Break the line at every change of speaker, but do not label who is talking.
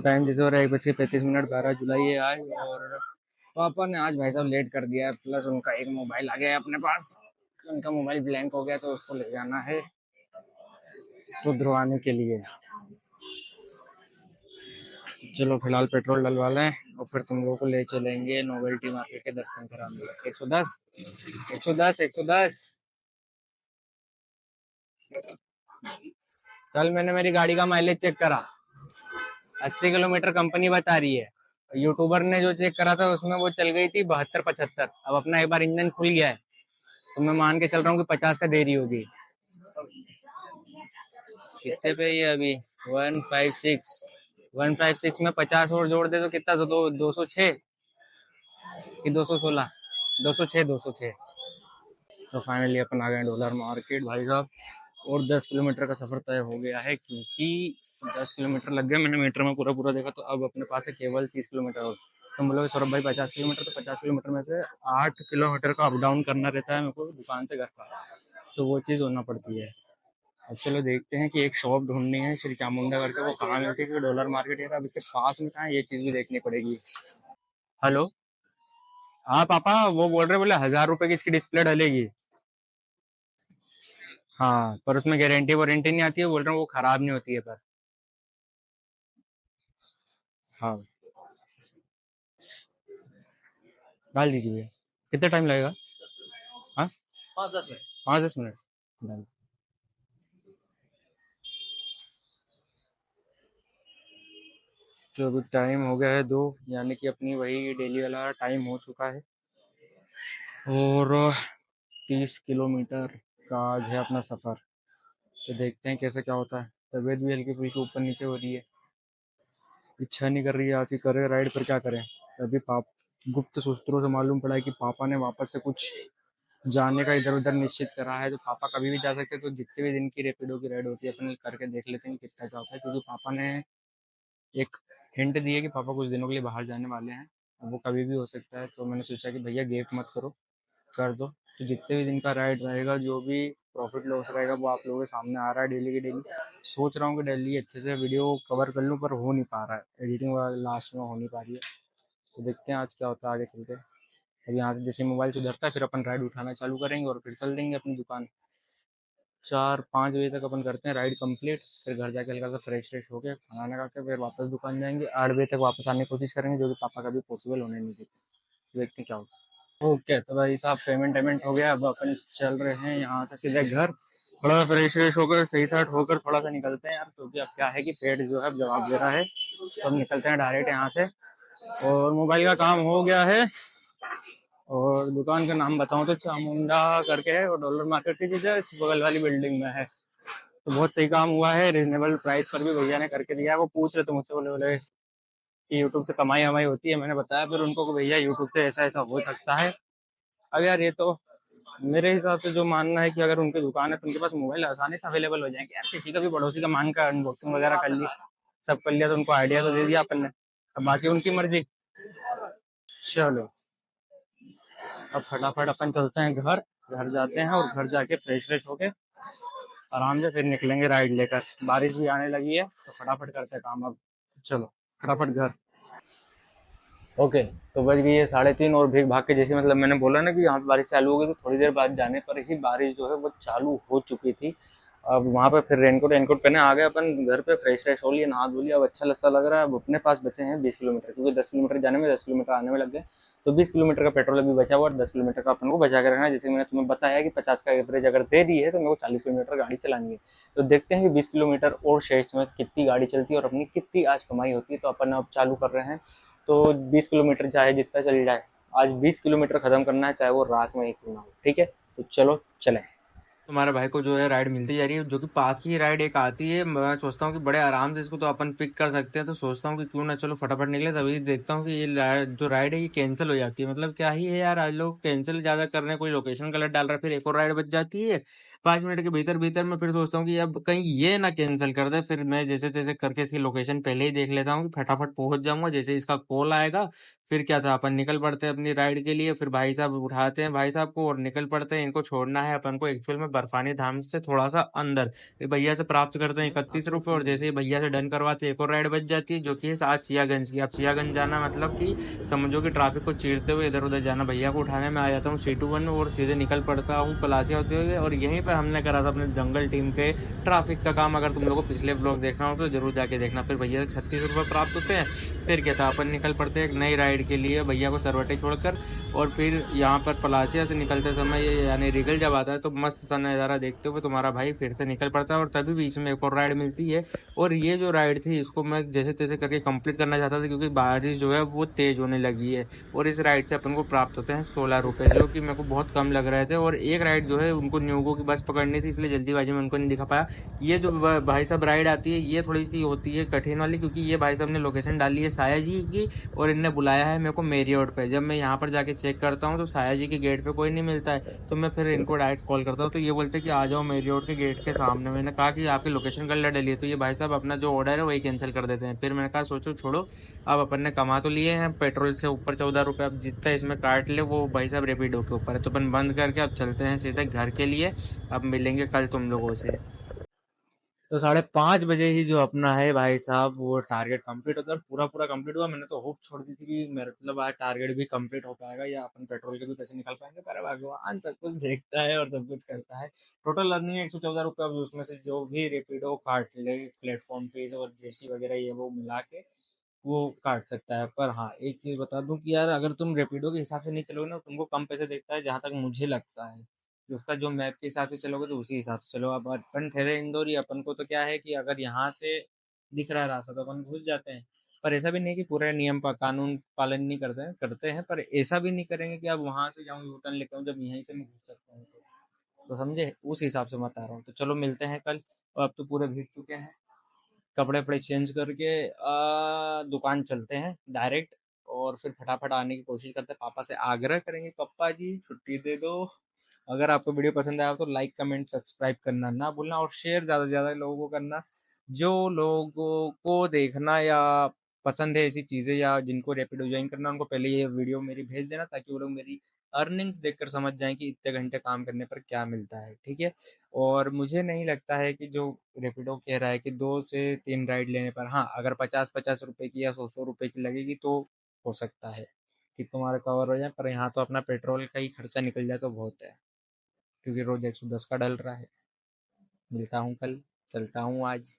Time जैसे हो रहा है 1:35, 12 जुलाई है आज। और पापा ने आज भाई साहब लेट कर दिया है, प्लस उनका एक मोबाइल आ गया है अपने पास। उनका मोबाइल ब्लैंक हो गया तो उसको ले जाना है सुधरवाने के लिए। चलो फिलहाल पेट्रोल डलवा लें और फिर तुम लोगों को ले चलेंगे नोवेल्टी मार्केट के दर्शन कराने। 110, 110, 110। कल मैंने मेरी गाड़ी का माइलेज चेक करा, 80 किलोमीटर कंपनी बता रही है। यूट्यूबर ने जो चेक करा था उसमें वो चल गई थी 72, 75। अब अपना एक बार इंजन खुल गया है तो मैं मान के चल रहा हूँ कि 50 का देरी होगी। कितने पे ये अभी 156, 156 में 50 और जोड़ दे तो कितना, 206 कि 216, 206, 206। तो फाइनली अपन आ गए डॉलर मार्केट भाई साहब। और 10 किलोमीटर का सफर तय हो गया है, क्योंकि 10 किलोमीटर लग गए। मैंने मीटर में पूरा पूरा देखा तो अब अपने पास है केवल 30 किलोमीटर। और तुम बोलोगे सौरभ भाई 50 किलोमीटर, तो 50 किलोमीटर में से 8 किलोमीटर का अप डाउन करना रहता है मेरे को दुकान से घर का, तो वो चीज़ होना पड़ती है। अब चलो देखते हैं कि एक शॉप ढूंढनी है श्री चामुंडा करके, वो कहाँ मिलती है, क्योंकि डॉलर मार्केट है अब इसके पास में कहाँ है, ये चीज़ भी देखनी पड़ेगी। हेलो, हाँ पापा, वो बोल रहे बोले 1000 रुपए की इसकी डिस्प्ले डलेगी। हाँ, पर उसमें गारंटी वारंटी नहीं आती है, बोल रहे हैं वो खराब नहीं होती है पर। हाँ, डाल दीजिए भैया। कितना टाइम लगेगा? हाँ, 5-10 मिनट, 5-10 मिनट डाल। तो अभी टाइम हो गया है 2, यानी कि अपनी वही डेली वाला टाइम हो चुका है। और 30 किलोमीटर का आज है अपना सफ़र। तो देखते हैं कैसे क्या होता है। तबीयत भी हल्की फुल्की ऊपर नीचे हो रही है, इच्छा नहीं कर रही है आज ही करे राइड, पर क्या करें। अभी गुप्त सूत्रों से मालूम पड़ा है कि पापा ने वापस से कुछ जाने का इधर उधर निश्चित करा है, तो पापा कभी भी जा सकते हैं। तो जितने भी दिन की रेपिडो की राइड होती है अपन करके देख लेते हैं कितना क्या होता है, क्योंकि पापा ने एक हिंट दी है कि पापा कुछ दिनों के लिए बाहर जाने वाले हैं। अब वो कभी भी हो सकता है, तो मैंने सोचा कि भैया गेप मत करो, कर दो। तो जितने भी दिन का राइड रहेगा, जो भी प्रॉफिट लॉस रहेगा, वो आप लोगों के सामने आ रहा है डेली की डेली। सोच रहा हूँ कि डेली अच्छे से वीडियो कवर कर लूँ, पर हो नहीं पा रहा है, एडिटिंग लास्ट में हो नहीं पा रही है। तो देखते हैं आज क्या होता है आगे चल के। अब यहाँ से जैसे मोबाइल सुधरता है फिर अपन राइड उठाना चालू करेंगे और फिर चल देंगे अपनी दुकान। 4-5 बजे तक अपन करते हैं राइड कंप्लीट, फिर घर जाके हल्का सा फ्रेश फ्रेश होके खाना खा के फिर वापस दुकान जाएंगे। 8 बजे तक वापस आने की कोशिश करेंगे, जो कि पापा का भी पॉसिबल होने नहीं देते। देखते हैं क्या होता है। ओके, तो भाई साहब पेमेंट वेमेंट हो गया, अब अपन चल रहे हैं यहाँ से सीधे घर। थोड़ा सा फ्रेश फ्रेश होकर सही साइड होकर थोड़ा सा निकलते हैं यार, क्योंकि अब क्या है कि पेट जो है जवाब दे रहा है। तो हम निकलते हैं डायरेक्ट यहाँ से। और मोबाइल का काम हो गया है। और दुकान का नाम बताऊं तो चामुंडा करके है, और डॉलर मार्केट की चीज़ है, इस बगल वाली बिल्डिंग में है। तो बहुत सही काम हुआ है, रिजनेबल प्राइस पर भी भैया ने करके दिया है। वो पूछ रहे थे मुझसे, बोले बोले कि यूट्यूब से कमाई वमाई होती है। मैंने बताया फिर उनको कि भैया यूट्यूब से ऐसा ऐसा हो सकता है। अब यार ये तो मेरे हिसाब से जो मानना है कि अगर उनकी दुकान है तो उनके पास मोबाइल आसानी से अवेलेबल हो जाएंगे यार। किसी का भी पड़ोसी का मान का अनबॉक्सिंग वगैरह कर ली, सब कर लिया, तो उनको आइडिया तो दे दिया अपन ने। अब बाकी उनकी मर्जी। चलो, अब फटाफट अपन चलते हैं घर। घर जाते हैं और घर जाके फ्रेश फ्रेश होके आराम से फिर निकलेंगे राइड लेकर। बारिश भी आने लगी है तो फटाफट करते हैं काम अब। चलो फटाफट घर। ओके, तो बज गई है 3:30 और भीग भाग के जैसे, मतलब मैंने बोला ना कि यहाँ पे बारिश चालू हो गई, तो थोड़ी देर बाद जाने पर ही बारिश जो है वो चालू हो चुकी थी। अब वहाँ पे फिर रेनकोट रेनकोट पहने आ गए अपन घर पे, फ्रेश फ्रेश हो लिए, नहा धो लिया। अब अच्छा सा लग रहा है। अब अपने पास बचे हैं 20 किलोमीटर, क्योंकि 10 किलोमीटर जाने में 10 किलोमीटर आने में लग गए। तो 20 किलोमीटर का पेट्रोल अभी बचा हुआ और 10 किलोमीटर का अपन को बचा के रखना है। जैसे मैंने तुम्हें बताया कि 50 का एवरेज अगर दे दी है तो मेरे को 40 किलोमीटर गाड़ी चलानी है। तो देखते हैं कि 20 किलोमीटर और शेष में कितनी गाड़ी चलती है और अपनी कितनी आज कमाई होती है। तो अपन अब चालू कर रहे हैं। तो 20 किलोमीटर चाहे जितना चल जाए, आज 20 किलोमीटर खत्म करना है, चाहे वो रात में ही क्यों ना हो। ठीक है, तो चलो चलें। तुम्हारे भाई को जो है राइड मिलती जा रही है, जो कि पास की ही राइड एक आती है। मैं सोचता हूँ कि बड़े आराम से इसको तो अपन पिक कर सकते हैं, तो सोचता हूँ कि क्यों ना चलो फटाफट निकले। तभी देखता हूँ कि ये जो राइड है ये कैंसिल हो जाती है। मतलब क्या ही है यार, आज लोग कैंसिल ज्यादा कर रहे हैं, कोई लोकेशन गलत डाल रहा है, फिर एक और राइड बच जाती है 5 मिनट के भीतर भीतर में। फिर सोचता हूँ कि अब कहीं ये ना कैंसिल कर दे, फिर मैं जैसे तैसे करके इसकी लोकेशन पहले ही देख लेता हूँ कि फटाफट पहुंच जाऊंगा। जैसे इसका कॉल आएगा फिर क्या था, अपन निकल पड़ते हैं अपनी राइड के लिए। फिर भाई साहब उठाते हैं भाई साहब को और निकल पड़ते हैं। इनको छोड़ना है अपन को एक्चुअल में बर्फानी धाम से थोड़ा सा अंदर। फिर भैया से प्राप्त करते हैं 31 रुपये, और जैसे ही भैया से डन करवाते हैं एक और राइड बच जाती है, जो कि है आज सियागंज की। अब सियागंज जाना मतलब कि समझो कि ट्रैफिक को चीरते हुए इधर उधर जाना। भैया को उठाने में आ जाता हूँ C21 में और सीधे निकल पड़ता हूँ पलासिया होते हुए। और यहीं पर हमने करा था अपने जंगल टीम के ट्रैफिक का काम। अगर तुम लोगों को पिछले ब्लॉग देखना हो तो जरूर जाके देखना। फिर भैया से 36 रुपये प्राप्त होते हैं। फिर क्या था, अपन निकल पड़ते हैं एक नई राइड के लिए भैया को सरवटे छोड़कर। और फिर यहाँ पर पलासिया से निकलते समय यानी रिगल जब आता है तो मस्त सा नज़ारा देखते हुए तुम्हारा भाई फिर से निकल पड़ता है। और तभी बीच में एक और राइड मिलती है। और ये जो राइड थी इसको मैं जैसे तैसे करके कंप्लीट करना चाहता था, क्योंकि बारिश जो है वो तेज होने लगी है। और इस राइड से अपन को प्राप्त होते हैं 16 रुपये, जो कि मेरे को बहुत कम लग रहे थे। और एक राइड जो है उनको न्यूगो की बस पकड़नी थी, इसलिए जल्दीबाजी में उनको नहीं दिखा पाया। ये जो भाई साहब राइड आती है ये थोड़ी सी होती है कठिन वाली, क्योंकि ये भाई साहब ने लोकेशन डाली है साया जी की, और इनने बुलाया है मेरे को मेरियोट पे। जब मैं यहाँ पर जाके चेक करता हूँ तो साया जी के गेट पे कोई नहीं मिलता है। तो मैं फिर इनको डायरेक्ट कॉल करता हूँ, तो ये बोलते हैं कि आ जाओ मेरियोट के गेट के सामने। मैंने कहा कि आपकी लोकेशन गलत डली है, तो ये भाई साहब अपना जो ऑर्डर है वही कैंसिल कर देते हैं। फिर मैंने कहा सोचो छोड़ो, अब अपन ने कमा तो लिए हैं पेट्रोल से ऊपर 14 रुपये, अब जितना इसमें काट ले वो भाई साहब रेपिडो के ऊपर है। तो अपन बंद करके अब चलते हैं सीधे घर के लिए। अब मिलेंगे कल तुम लोगों से। तो 5:30 बजे ही जो अपना है भाई साहब वो टारगेट कंप्लीट होता है, और पूरा पूरा कंप्लीट हुआ। मैंने तो होप छोड़ दी थी कि मेरा मतलब आज टारगेट भी कंप्लीट हो पाएगा या अपन पेट्रोल के भी पैसे निकाल पाएंगे, पर भगवान सब कुछ देखता है और सब कुछ करता है। टोटल अर्निंग 114 रुपये। अब उसमें से जो भी रेपिडो काट ले, प्लेटफॉर्म फीस और GST वगैरह ये वो मिला के वो काट सकता है। पर हाँ, एक चीज बता दूं कि यार अगर तुम रेपिडो के हिसाब से नहीं चलोगे ना, तुमको कम पैसे देता है जहां तक मुझे लगता है। कि उसका जो मैप के हिसाब से चलोगे तो उसी हिसाब से चलो। अब अपन ठहरे इंदौर ही, अपन को तो क्या है कि अगर यहाँ से दिख रहा है रास्ता तो अपन घुस जाते हैं। पर ऐसा भी नहीं कि पूरे नियम का कानून पालन नहीं करते हैं, करते हैं, पर ऐसा भी नहीं करेंगे कि अब वहां से जाऊँ यूटर्न लेके आऊँ जब यहीं से मैं घुस सकता हूँ। तो समझे, उस हिसाब से मैं बता रहा हूँ। तो चलो मिलते हैं कल। और अब तो पूरे भीग चुके हैं, कपड़े वपड़े चेंज करके दुकान चलते हैं डायरेक्ट। और फिर फटाफट आने की कोशिश करते हैं। पापा से आग्रह करेंगे, पापा जी छुट्टी दे दो। अगर आपको वीडियो पसंद आया हो तो लाइक कमेंट सब्सक्राइब करना ना भूलना, और शेयर ज़्यादा से ज़्यादा लोगों को करना। जो लोगों को देखना या पसंद है ऐसी चीज़ें, या जिनको रैपिडो ज्वाइन करना, उनको पहले ये वीडियो मेरी भेज देना, ताकि वो लोग मेरी अर्निंग्स देखकर समझ जाएं कि इतने घंटे काम करने पर क्या मिलता है। ठीक है। और मुझे नहीं लगता है कि जो रेपिडो कह रहा है कि 2 से 3 राइड लेने पर, हाँ अगर 50-50 रुपए की या 100-100 रुपए की लगेगी तो हो सकता है कि तुम्हारा कवर हो जाए। पर यहाँ तो अपना पेट्रोल का ही खर्चा निकल जाए तो बहुत है, क्योंकि रोज 110 का डल रहा है। मिलता हूँ कल, चलता हूँ आज।